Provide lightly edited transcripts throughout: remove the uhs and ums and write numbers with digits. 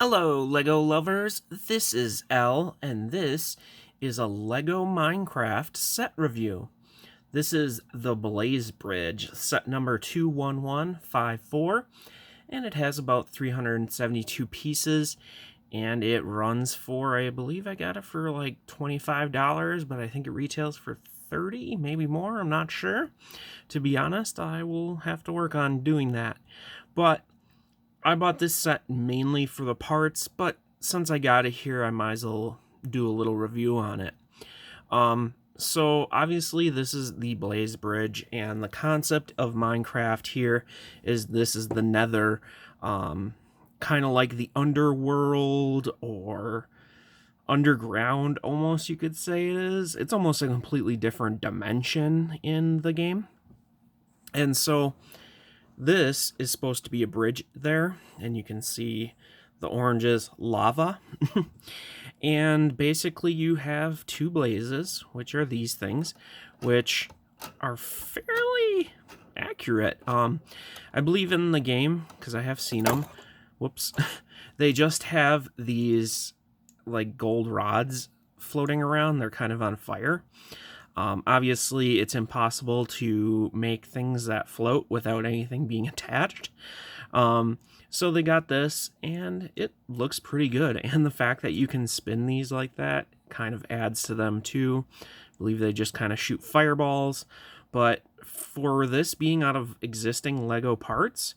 Hello, LEGO lovers. This is Elle, and this is a LEGO Minecraft set review. This is the Blaze Bridge, set number 21154, and it has about 372 pieces, and it runs for, I believe I got it for like $25, but I think it retails for $30, maybe more, I'm not sure. To be honest, I will have to work on doing that. But I bought this set mainly for the parts, but since I got it here, I might as well do a little review on it. So obviously this is the Blaze Bridge, and the concept of Minecraft here is this is the Nether, kind of like the underworld or underground, almost you could say it is. It's almost a completely different dimension in the game. And so this is supposed to be a bridge there, and you can see the orange is lava. And basically you have two blazes, which are these things, which are fairly accurate. I believe in the game, because I have seen them, whoops, they just have these like gold rods floating around. They're kind of on fire. Obviously, it's impossible to make things that float without anything being attached. So they got this, and it looks pretty good. And the fact that you can spin these like that kind of adds to them too. I believe they just kind of shoot fireballs. But for this being out of existing Lego parts,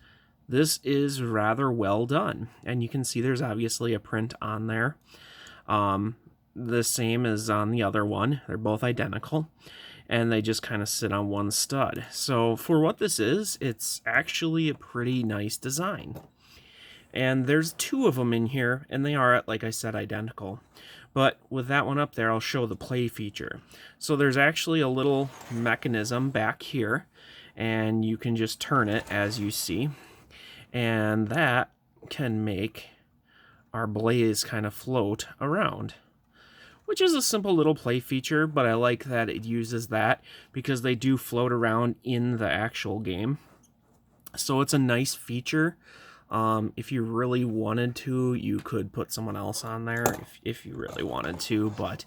this is rather well done. And you can see there's obviously a print on there. The same as on the other one. They're both identical, and they just kind of sit on one stud. So for what this is, it's actually a pretty nice design. And there's two of them in here, and they are, like I said, identical. But with that one up there, I'll show the play feature. So there's actually a little mechanism back here, and you can just turn it as you see. And that can make our blaze kind of float around, which is a simple little play feature, but I like that it uses that because they do float around in the actual game. So it's a nice feature. If you really wanted to, you could put someone else on there if you really wanted to, but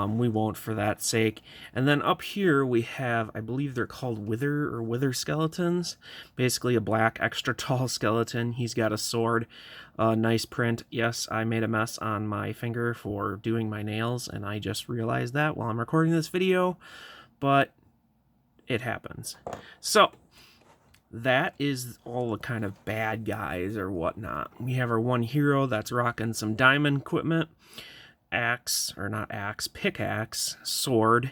we won't for that sake. And then up here we have, I believe they're called wither skeletons. Basically a black extra tall skeleton. He's got a sword, nice print. Yes, I made a mess on my finger for doing my nails, and I just realized that while I'm recording this video, but it happens. So that is all the kind of bad guys or whatnot. We have our one hero that's rocking some diamond equipment, pickaxe, sword,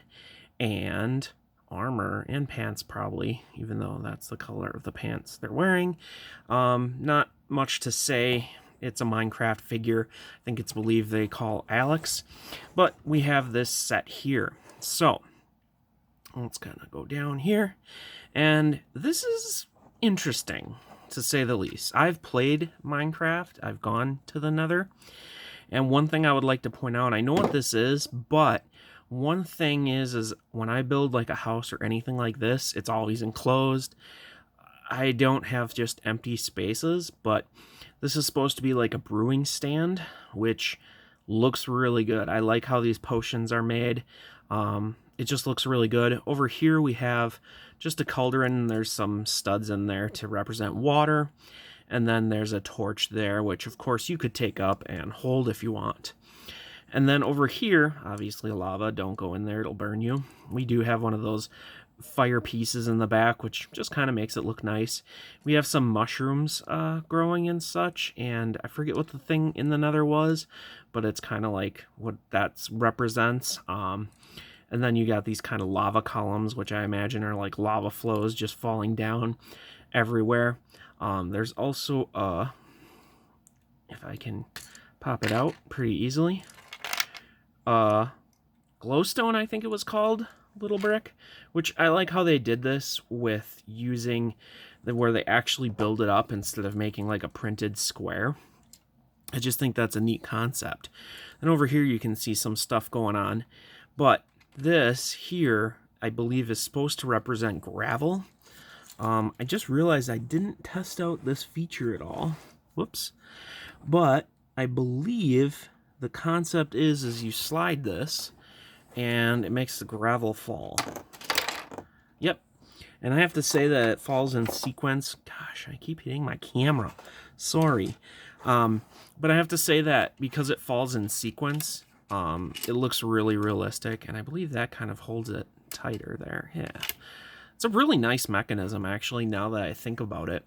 and armor and pants probably, even though that's the color of the pants they're wearing. Not much to say. It's a Minecraft figure. I think it's believed they call Alex. But we have this set here. So let's kind of go down here. And this is interesting, to say the least. I've played Minecraft. I've gone to the Nether. And one thing I would like to point out, I know what this is, but one thing is when I build like a house or anything like this, it's always enclosed. I don't have just empty spaces, but this is supposed to be like a brewing stand, which looks really good. I like how these potions are made. It just looks really good. Over here we have just a cauldron, and there's some studs in there to represent water. And then there's a torch there, which of course you could take up and hold if you want. And then over here, obviously lava, don't go in there, it'll burn you. We do have one of those fire pieces in the back, which just kind of makes it look nice. We have some mushrooms growing and such, and I forget what the thing in the Nether was, but it's kind of like what that represents. And then you got these kind of lava columns, which I imagine are like lava flows just falling down everywhere. There's also if I can pop it out pretty easily, glowstone, I think it was called, little brick, which I like how they did this with using where they actually build it up instead of making like a printed square. I just think that's a neat concept. And over here you can see some stuff going on, but this here I believe is supposed to represent gravel. I just realized I didn't test out this feature at all. Whoops. But I believe the concept is you slide this, and it makes the gravel fall. Yep. And I have to say that it falls in sequence. Gosh, I keep hitting my camera. Sorry. But I have to say that because it falls in sequence, it looks really realistic, and I believe that kind of holds it tighter there. Yeah. It's a really nice mechanism, actually, now that I think about it.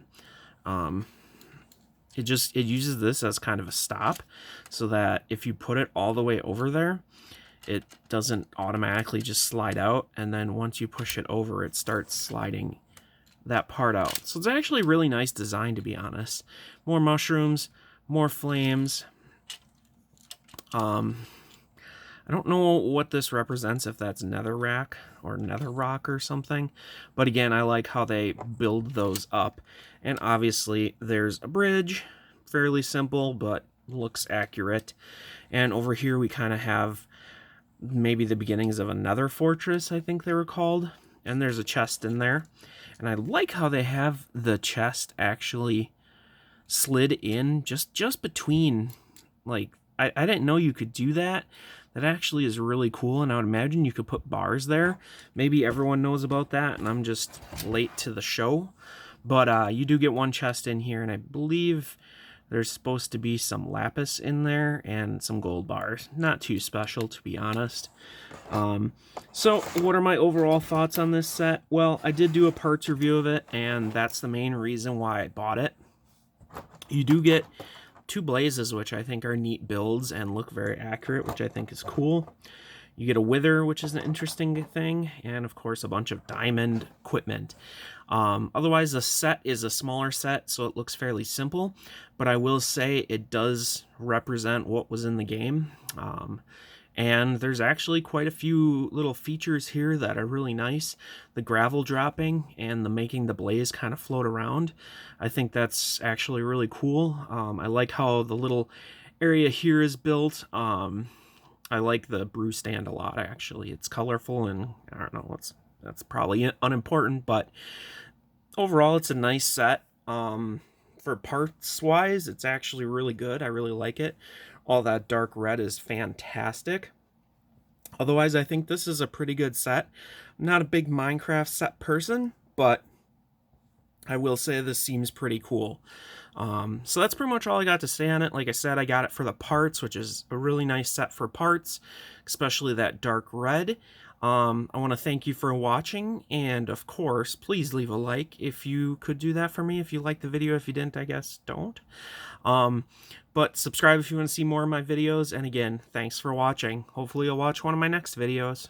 It uses this as kind of a stop, so that if you put it all the way over there, it doesn't automatically just slide out, and then once you push it over, it starts sliding that part out. So it's actually a really nice design, to be honest. More mushrooms, more flames. I don't know what this represents, if that's netherrack or nether rock or something, but again, I like how they build those up. And obviously there's a bridge, fairly simple but looks accurate. And over here we kind of have maybe the beginnings of another fortress, I think they were called, and there's a chest in there. And I like how they have the chest actually slid in just between, like, I didn't know you could do that. That actually is really cool, and I would imagine you could put bars there. Maybe everyone knows about that, and I'm just late to the show. But you do get one chest in here, and I believe there's supposed to be some lapis in there and some gold bars. Not too special, to be honest. So what are my overall thoughts on this set? Well, I did do a parts review of it, and that's the main reason why I bought it. You do get 2 blazes, which I think are neat builds and look very accurate, which I think is cool. You get a wither, which is an interesting thing, and of course a bunch of diamond equipment. Otherwise, the set is a smaller set, so it looks fairly simple, but I will say it does represent what was in the game. And there's actually quite a few little features here that are really nice. The gravel dropping and the making the blaze kind of float around. I think that's actually really cool. I like how the little area here is built. I like the brew stand a lot, actually. It's colorful, and I don't know, that's probably unimportant, but overall it's a nice set. For parts wise, it's actually really good. I really like it. All that dark red is fantastic. Otherwise, I think this is a pretty good set. I'm not a big Minecraft set person, but I will say this seems pretty cool. So that's pretty much all I got to say on it. Like I said, I got it for the parts, which is a really nice set for parts, especially that dark red. I want to thank you for watching, and of course, please leave a like if you could do that for me. If you liked the video, if you didn't, I guess don't. But subscribe if you want to see more of my videos, and again, thanks for watching. Hopefully you'll watch one of my next videos.